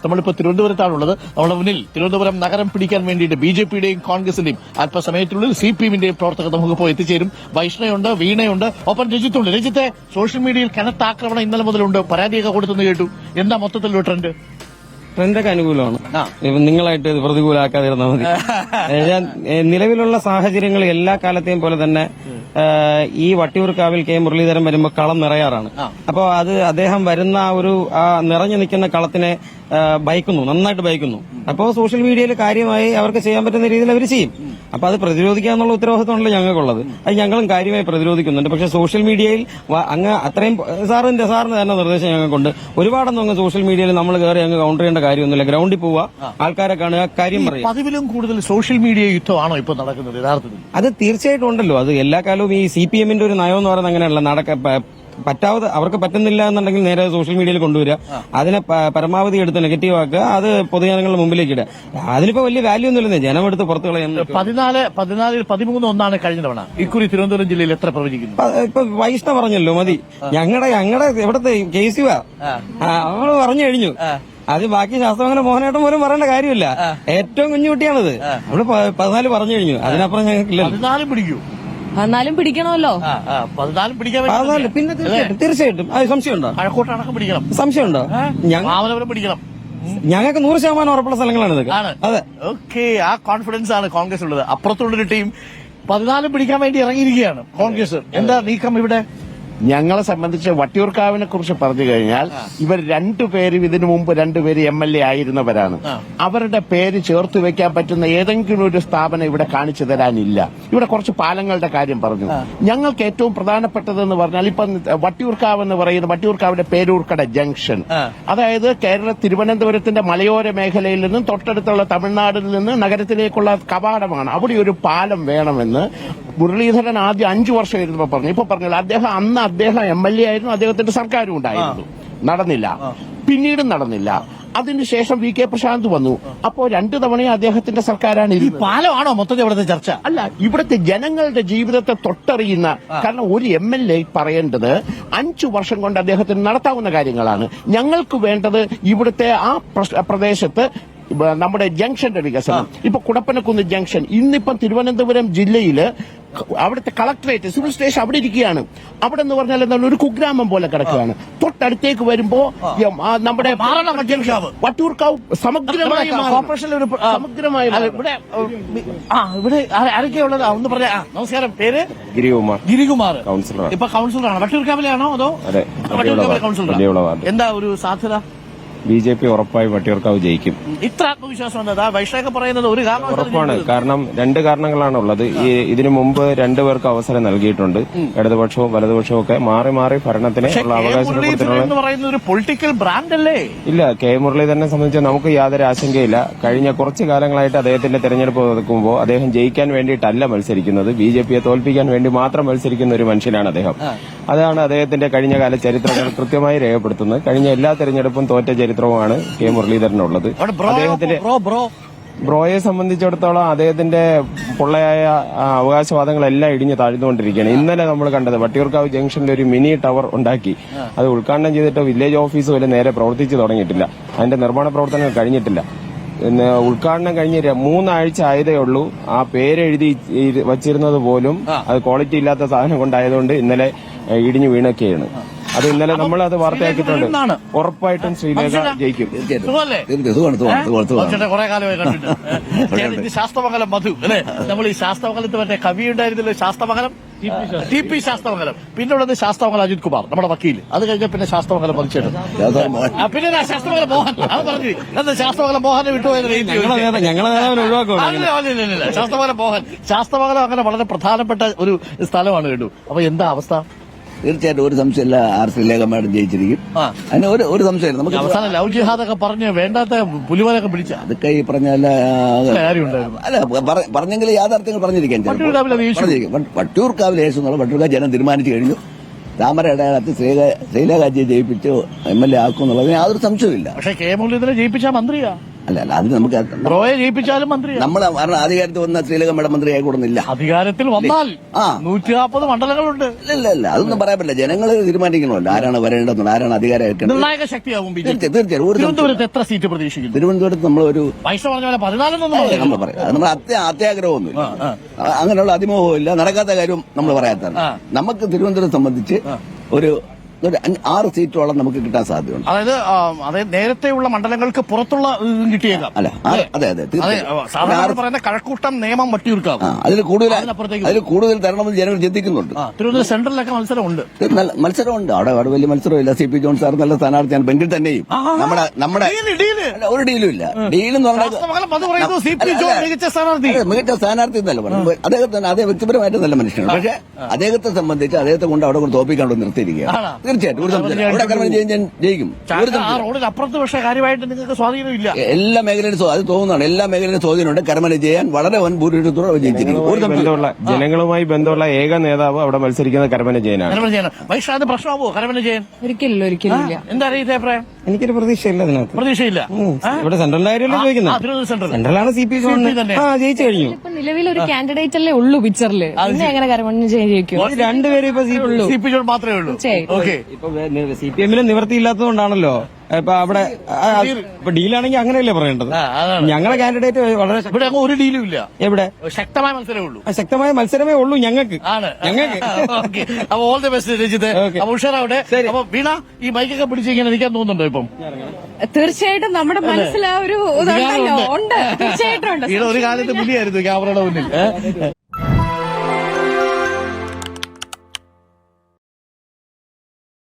നമ്മളിപ്പോൾ തിരുവനന്തപുരത്താണുള്ളത്. നമ്മുടെ മുന്നിൽ തിരുവനന്തപുരം നഗരം പിടിക്കാൻ വേണ്ടിയിട്ട് ബിജെപിയുടെയും കോൺഗ്രസിന്റെയും അല്പസമയത്തിനുള്ളിൽ സിപിഎമ്മിന്റെയും പ്രവർത്തകർ നമുക്ക് പോയി എത്തിച്ചേരും. വൈഷ്ണയുണ്ട്, വീണയുണ്ട്, ഒപ്പം രജിത്തുണ്ട്. രജിത്തെ, സോഷ്യൽ മീഡിയയിൽ കനത്ത ആക്രമണം ഇന്നലെ മുതലുണ്ട്, പരാതിയൊക്കെ കൊടുത്തെന്ന് കേട്ടു. എന്താ മൊത്തത്തിലുള്ള ട്രെൻഡ്? ട്രെൻഡൊക്കെ അനുകൂലമാണ്. നിങ്ങളായിട്ട് ഇത് പ്രതികൂലമാക്കാതിരുന്നാൽ മതി. ഞാൻ നിലവിലുള്ള സാഹചര്യങ്ങൾ എല്ലാ കാലത്തെയും പോലെ തന്നെ ഈ വട്ടിയൂർക്കാവിൽ കെ മുരളീധരൻ വരുമ്പോൾ കളം നിറയാറാണ്. അപ്പോൾ അത് അദ്ദേഹം വരുന്ന ഒരു നിറഞ്ഞു നിൽക്കുന്ന കളത്തിനെ ഭയക്കുന്നു, നന്നായിട്ട് ഭയക്കുന്നു. അപ്പോൾ സോഷ്യൽ മീഡിയയിൽ കാര്യമായി അവർക്ക് ചെയ്യാൻ പറ്റുന്ന രീതിയിൽ അവർ ചെയ്യും. അപ്പൊ അത് പ്രതിരോധിക്കാന്നുള്ള ഉത്തരവാദിത്വമാണല്ലോ ഞങ്ങൾക്കുള്ളത്. അത് ഞങ്ങളും കാര്യമായി പ്രതിരോധിക്കുന്നുണ്ട്. പക്ഷെ സോഷ്യൽ മീഡിയയിൽ അങ്ങ് അത്രയും സാറിന് തന്നെ നിർദ്ദേശം ഞങ്ങൾക്കുണ്ട്. ഒരുപാടൊന്നും അങ്ങ് സോഷ്യൽ മീഡിയയിൽ നമ്മൾ കയറി അങ്ങ് കൗണ്ടർ ചെയ്യേണ്ട കാര്യമൊന്നുമില്ല. ഗ്രൗണ്ടിൽ പോവുക, ആൾക്കാരെ കാണുക, കാര്യം പറയുക. പതിവിലും കൂടുതൽ സോഷ്യൽ മീഡിയ യുദ്ധമാണോ ഇപ്പോൾ നടക്കുന്നത് യഥാർത്ഥത്തിൽ? അത് തീർച്ചയായിട്ടും ഉണ്ടല്ലോ. അത് എല്ലാ കാലവും ഈ സിപിഎമ്മിന്റെ ഒരു നയം എന്ന് പറയുന്നത് അങ്ങനെയല്ല. പറ്റാതെ അവർക്ക് പറ്റുന്നില്ല എന്നുണ്ടെങ്കിൽ നേരെ സോഷ്യൽ മീഡിയയിൽ കൊണ്ടുവരിക, അതിനെ പരമാവധി എടുത്ത് നെഗറ്റീവ് ആക്കുക, അത് പൊതുജനങ്ങളുടെ മുമ്പിലേക്ക് ഇടുക. അതിനിപ്പോ വലിയ വാല്യൂ ഒന്നുമില്ലെന്നേ, ജനമെടുത്ത് പുറത്തു കളയുന്നു. 13 കഴിഞ്ഞ തവണ ഇക്കുറി തിരുവനന്തപുരം ജില്ലയിൽ എത്ര പ്രവചിക്കുന്നു? ഇപ്പൊ വൈഷ്ണ പറഞ്ഞല്ലോ മതി. ഞങ്ങളുടെ ഇവിടുത്തെ കേസുവാ അവള് പറഞ്ഞു കഴിഞ്ഞു. അത് ബാക്കി ശാസ്ത്രമംഗലം മോഹനേട്ടൻ പോലും പറയേണ്ട കാര്യമില്ല. ഏറ്റവും കുഞ്ഞുകുട്ടിയാണിത്. അവള് 14 പറഞ്ഞു കഴിഞ്ഞു. അതിനപ്പുറം ഞങ്ങൾക്കില്ല. 14 പിടിക്കൂ. 14 പിടിക്കണമല്ലോ. 14 പിടിക്കാൻ പിന്നെ തീർച്ചയായിട്ടും അത് സംശയമുണ്ടോ? കഴക്കൂട്ടടക്കം പിടിക്കണം. സംശയമുണ്ടോ? മാമലപുരം പിടിക്കണം. ഞങ്ങൾക്ക് 100% ഉറപ്പുള്ള സ്ഥലങ്ങളാണ് ഇതൊക്കെ. അതെ, ഓക്കെ. ആ കോൺഫിഡൻസ് ആണ് കോൺഗ്രസ് ഉള്ളത്. അപ്പുറത്തുള്ളൊരു ടീം 14 പിടിക്കാൻ വേണ്ടി ഇറങ്ങിയിരിക്കുകയാണ് കോൺഗ്രസ്. എന്താ നീക്കം ഇവിടെ? ഞങ്ങളെ സംബന്ധിച്ച് വട്ടിയൂർക്കാവിനെ കുറിച്ച് പറഞ്ഞു കഴിഞ്ഞാൽ ഇവർ രണ്ടുപേരും ഇതിനു മുമ്പ് 2 പേര് MLA ആയിരുന്നവരാണ്. അവരുടെ പേര് ചേർത്ത് വെക്കാൻ പറ്റുന്ന ഏതെങ്കിലും ഒരു സ്ഥാപനം ഇവിടെ കാണിച്ചു തരാനില്ല. ഇവിടെ കുറച്ച് പാലങ്ങളുടെ കാര്യം പറഞ്ഞു. ഞങ്ങൾക്ക് ഏറ്റവും പ്രധാനപ്പെട്ടതെന്ന് പറഞ്ഞാൽ ഇപ്പം വട്ടിയൂർക്കാവ് എന്ന് പറയുന്ന വട്ടിയൂർക്കാവിന്റെ പേരൂർക്കട ജംഗ്ഷൻ, അതായത് തിരുവനന്തപുരത്തിന്റെ മലയോര മേഖലയിൽ നിന്നും തൊട്ടടുത്തുള്ള തമിഴ്നാടിൽ നിന്ന് നഗരത്തിലേക്കുള്ള കവാടമാണ്. അവിടെ ഒരു പാലം വേണമെന്ന് മുരളീധരൻ ആദ്യം 5 വർഷം ഇരുന്നപ്പോ പറഞ്ഞു. ഇപ്പൊ പറഞ്ഞില്ല, അദ്ദേഹം MLA ആയിരുന്നു, അദ്ദേഹത്തിന്റെ സർക്കാരും ഉണ്ടായിരുന്നു. നടന്നില്ല, പിന്നീടും നടന്നില്ല. അതിനുശേഷം VK പ്രശാന്ത് വന്നു. അപ്പോ 2 തവണയും അദ്ദേഹത്തിന്റെ സർക്കാരാണ്. ഈ പാലമാണോ മൊത്തത്തിൽ ഇവിടുത്തെ ചർച്ച? അല്ല, ഇവിടുത്തെ ജനങ്ങളുടെ ജീവിതത്തെ തൊട്ടറിയുന്ന, കാരണം ഒരു MLA പറയേണ്ടത് 5 വർഷം കൊണ്ട് അദ്ദേഹത്തിന് നടത്താവുന്ന കാര്യങ്ങളാണ്. ഞങ്ങൾക്ക് വേണ്ടത് ഇവിടുത്തെ ആ പ്രദേശത്ത് നമ്മുടെ ജംഗ്ഷന്റെ വികസനം. ഇപ്പൊ കുടപ്പനക്കുന്ന് ജംഗ്ഷൻ, ഇന്നിപ്പം തിരുവനന്തപുരം ജില്ലയില് അവിടുത്തെ കളക്ടറേറ്റ്, സിവിൽ സ്റ്റേഷൻ അവിടെ ഇരിക്കുകയാണ്. അവിടെ എന്ന് പറഞ്ഞാൽ എന്താണ്, ഒരു കുഗ്രാമം പോലെ കിടക്കുകയാണ്. തൊട്ടടുത്തേക്ക് വരുമ്പോ നമ്മുടെ വട്ടിയൂർക്കാവ് സമഗ്രമായി ഇവിടെ ആരൊക്കെയുള്ളത് ഒന്ന് പറയാ. നമസ്കാരം, പേര്? ഗിരികുമാർ. ഇപ്പൊ കൌൺസിലറാണ്. വട്ടിയൂർക്കാവിലാണോ അതോ? വട്ടിയൂർക്കാവിലെ കൌൺസിലറാണ്. എന്താ ഒരു സാധ്യത? BJP ഉറപ്പായി വട്ടിയൂർക്കാവ് ജയിക്കും. ഇത്ര ആത്മവിശ്വാസം എന്താ? വൈഷ്ണവൊക്കെ പറയുന്നത് ഒരു കാരണം ഉറപ്പാണ്. കാരണം 2 കാരണങ്ങളാണുള്ളത്. ഇതിനു മുമ്പ് 2 പേർക്ക് അവസരം നൽകിയിട്ടുണ്ട്. ഇടതുപക്ഷവും വലതുപക്ഷവും ഒക്കെ മാറി മാറി ഭരണത്തിന് ഉള്ള അവകാശപ്പെടുത്തുന്ന ഒരു പൊളിറ്റിക്കൽ ബ്രാൻഡ് അല്ലേ? ഇല്ല, കെ മുരളീധരനെ സംബന്ധിച്ച് നമുക്ക് യാതൊരു ആശങ്കയില്ല. കഴിഞ്ഞ കുറച്ചു കാലങ്ങളായിട്ട് അദ്ദേഹത്തിന്റെ തെരഞ്ഞെടുപ്പ് നടക്കുമ്പോൾ അദ്ദേഹം ജയിക്കാൻ വേണ്ടിയിട്ടല്ല മത്സരിക്കുന്നത്, BJPയെ തോൽപ്പിക്കാൻ വേണ്ടി മാത്രം മത്സരിക്കുന്ന ഒരു മനുഷ്യനാണ് അദ്ദേഹം. അതാണ് അദ്ദേഹത്തിന്റെ കഴിഞ്ഞകാല ചരിത്രങ്ങൾ കൃത്യമായി രേഖപ്പെടുത്തുന്നത്. കഴിഞ്ഞ എല്ലാ തെരഞ്ഞെടുപ്പും തോറ്റ ചരിത്രവുമാണ് കെ മുരളീധരനുള്ളത്. അദ്ദേഹത്തിന്റെ ബ്രോയെ സംബന്ധിച്ചിടത്തോളം അദ്ദേഹത്തിന്റെ പൊള്ളയായ അവകാശവാദങ്ങളെല്ലാം ഇടിഞ്ഞു താഴ്ന്നുകൊണ്ടിരിക്കുകയാണ്. ഇന്നലെ നമ്മൾ കണ്ടത് വട്ടിയൂർക്കാവ് ജംഗ്ഷനിൽ ഒരു മിനി ടവർ ഉണ്ടാക്കി. അത് ഉദ്ഘാടനം ചെയ്തിട്ട് വില്ലേജ് ഓഫീസ് വരെ നേരെ പ്രവർത്തിച്ചു തുടങ്ങിയിട്ടില്ല. അതിന്റെ നിർമ്മാണ പ്രവർത്തനങ്ങൾ കഴിഞ്ഞിട്ടില്ല. ഉദ്ഘാടനം കഴിഞ്ഞ് 3 ആഴ്ച ആയതേ ഉള്ളൂ. ആ പേരെഴുതി വച്ചിരുന്നത് പോലും അത് ക്വാളിറ്റി ഇല്ലാത്ത സാധനം കൊണ്ടായതുകൊണ്ട് ഇന്നലെ ഇടിഞ്ഞു വീണൊക്കെയാണ്. അത് ഇന്നലെ നമ്മൾ അത് വാർത്തയാക്കിയിട്ടുണ്ട്. ഉറപ്പായിട്ടും ശ്രീലേഖ ജയിക്കും. കുറെ കാലമായി കണ്ടിട്ട് ശാസ്ത്രമംഗലം മധു അല്ലെ? നമ്മൾ ഈ ശാസ്ത്രമംഗലത്ത് മറ്റേ കവി ഉണ്ടായിരുന്നല്ലോ, ശാസ്ത്രമംഗലം TP ശാസ്ത്രമംഗലം. പിന്നെ ഉള്ളത് ശാസ്ത്രമംഗലം അജിത് കുമാർ, നമ്മുടെ വക്കീൽ. അത് കഴിഞ്ഞ പിന്നെ ശാസ്ത്രമംഗലം മതിച്ചേട്ടൻ, പിന്നെ ശാസ്ത്രമംഗലം മോഹൻ. അത് പറഞ്ഞു എന്താ ശാസ്ത്രമംഗലം മോഹനെ വിട്ടുപോയത്? ശാസ്ത്രമംഗലം മോഹൻ. ശാസ്ത്രമംഗലം അങ്ങനെ വളരെ പ്രധാനപ്പെട്ട ഒരു സ്ഥലമാണ് കേട്ടു. അപ്പൊ എന്താ അവസ്ഥ? തീർച്ചയായിട്ടും ഒരു സംശയമില്ല, ശ്രീലേഖ മാഡം ജയിച്ചിരിക്കും. അതിന് ഒരു സംശയമില്ല. നമുക്ക് അവസാനം ലവ് ജിഹാദൊക്കെ പറഞ്ഞ് വേണ്ടാത്ത പുലിവലൊക്കെ പിടിച്ച അതൊക്കെ ഈ പറഞ്ഞല്ല, അല്ല പറഞ്ഞെങ്കിൽ യാഥാർത്ഥ്യങ്ങൾ പറഞ്ഞിരിക്കാൻ. വട്ടിയൂർക്കാവിൽ യേശു എന്നുള്ള വട്ടിയൂർക്കാവ് ജനം തീരുമാനിച്ചു കഴിഞ്ഞു. താമര ഇടയാളത്തിൽ ശ്രീലേഖാജിയെ ജയിപ്പിച്ച് MLA ആക്കും എന്നുള്ളതിന് യാതൊരു സംശയമില്ല. പക്ഷേ കെ മുരളീധരനെ ജയിപ്പിച്ച മന്ത്രിയാ. അല്ല അത് നമുക്ക് ബ്രോയെ ജയിപ്പിച്ചാലും മന്ത്രി നമ്മൾ അധികാരത്തിൽ വന്ന ശ്രീലങ്ക മേഡം മന്ത്രിയായി കൂടുന്നില്ല. അധികാരത്തിൽ വന്നാൽ 140 മണ്ഡലങ്ങളുണ്ട്. ഇല്ല അതൊന്നും പറയാൻ പറ്റില്ല. ജനങ്ങൾ തീരുമാനിക്കണമല്ലോ ആരാണ് വരേണ്ടതെന്ന്, ആരാണ് അധികാരം ഏൽക്കേണ്ടത്. നിർണായക ശക്തിയാവും തീർച്ചയായും തിരുവനന്തപുരത്ത് എത്ര സീറ്റ് പ്രതീക്ഷിക്കുന്നു? തിരുവനന്തപുരത്ത് നമ്മളൊരു പൈസ പറഞ്ഞ പോലെ 14 നമ്മൾ പറയാം. അത് നമ്മൾ അത്യാഗ്രഹമൊന്നുമില്ല, അങ്ങനെയുള്ള അതിമോഹവും ഇല്ല, നടക്കാത്ത കാര്യം നമ്മൾ പറയാത്താണ്. നമുക്ക് തിരുവനന്തപുരം സംബന്ധിച്ച് ഒരു 6 സീറ്റോളം നമുക്ക് കിട്ടാൻ സാധ്യതയുണ്ട്. അതായത് നേരത്തെയുള്ള മണ്ഡലങ്ങൾക്ക് പുറത്തുള്ള ഇതും കിട്ടിയേക്കാം. അല്ല അതെ സാധാരണ പറയുന്ന കഴക്കൂട്ടം, നേമം, വട്ടിയൂർക്കാവ് അതിൽ കൂടുതൽ തരണമെന്ന് ജനങ്ങൾ ചിന്തിക്കുന്നുണ്ട്. തിരുവനന്തപുരം സെൻട്രലിലൊക്കെ മത്സരമുണ്ട്. മത്സരമുണ്ട്. അവിടെ വലിയ മത്സരമില്ല. CP ജോൺ സാർ നല്ല സ്ഥാനാർത്ഥിയാണ്. എങ്കിൽ തന്നെയും നമ്മുടെ ഒരു ഡീലും ഇല്ല. ഡീലെന്ന് മികച്ച സ്ഥാനാർത്ഥി എന്നല്ല പറഞ്ഞു. അദ്ദേഹം വ്യക്തിപരമായിട്ട് നല്ല മനുഷ്യനാണ്. പക്ഷെ അദ്ദേഹത്തെ സംബന്ധിച്ച് അദ്ദേഹത്തെ കൊണ്ട് അവിടെ കൊണ്ട് തോപ്പിക്കാണ്ട് നിർത്തിയിരിക്കുകയാണ്. തീർച്ചയായിട്ടും ഇവിടെ കർമ്മം ചെയ്യാൻ ജയിക്കും. റോഡിൽ അപ്പുറത്ത് പക്ഷേ കാര്യമായിട്ട് നിങ്ങൾക്ക് സ്വാധീനമില്ല. എല്ലാ മേഖലയിലും അത് തോന്നുന്നതാണ്. എല്ലാ മേഖലയിലും സ്വാധീനമുണ്ട്. കർമ്മം ചെയ്യാൻ വളരെ വൻ ഭൂരിപക്ഷത്തോടെ ജയിച്ചിരിക്കും. ജനങ്ങളുമായി ബന്ധമുള്ള ഏക നേതാവ് അവിടെ മത്സരിക്കുന്നത് കരമന ജയനാണ്. വൈഷാദ് പ്രശ്നമാവോ കരമന ജയൻ? ഒരിക്കലും ഇല്ല. എന്താ അറിയാത്ത അഭിപ്രായം? എനിക്കൊരു പ്രതീക്ഷയില്ല അതിനകത്ത്. പ്രതീക്ഷയില്ല. ഇവിടെ സെൻട്രലിന്റെ കാര്യമല്ലേ ചോദിക്കുന്നത്? സെൻട്രലാണ് CP ജയിച്ചു കഴിഞ്ഞു. ഇപ്പൊ നിലവിൽ ഒരു കാൻഡിഡേറ്റ് അല്ലേ ഉള്ളൂ പിക്ചറിൽ. പിന്നെ എങ്ങനെ കരമണ്ണ് ജയിക്കും? രണ്ടുപേരും ഇപ്പൊ CP ജോൺ മാത്രമേ ഉള്ളൂ. ഓക്കെ, ഇപ്പൊ CPM നിവൃത്തിയില്ലാത്തതുകൊണ്ടാണ് ഇപ്പൊ അവിടെ ഇപ്പൊ ഡീലാണെങ്കിൽ അങ്ങനെയല്ലേ പറയേണ്ടത്. ഞങ്ങളെ കാൻഡിഡേറ്റ് വളരെ ഇവിടെ അങ്ങ് ഒരു ഡീലും ഇല്ല. എവിടെ ശക്തമായ മത്സരമേ ഉള്ളൂ. ശക്തമായ മത്സരമേ ഉള്ളൂ ഞങ്ങൾക്ക്. അപ്പൊ ഓൾ ദി ബെസ്റ്റ് രഞ്ജിത്ത്. അപ്പൊ ഉഷാറാവട്ടെ. അപ്പൊ വീണ ഈ ബൈക്കൊക്കെ പിടിച്ച് ഇങ്ങനെ നിൽക്കാൻ തോന്നുന്നുണ്ടോ ഇപ്പം? തീർച്ചയായിട്ടും നമ്മുടെ മനസ്സിൽ ആ ഒരു ഉണ്ട്. തീർച്ചയായിട്ടും ഉണ്ട്. ഒരു കാലത്ത് പുലിയായിരുന്നു ക്യാമറയുടെ മുന്നിൽ.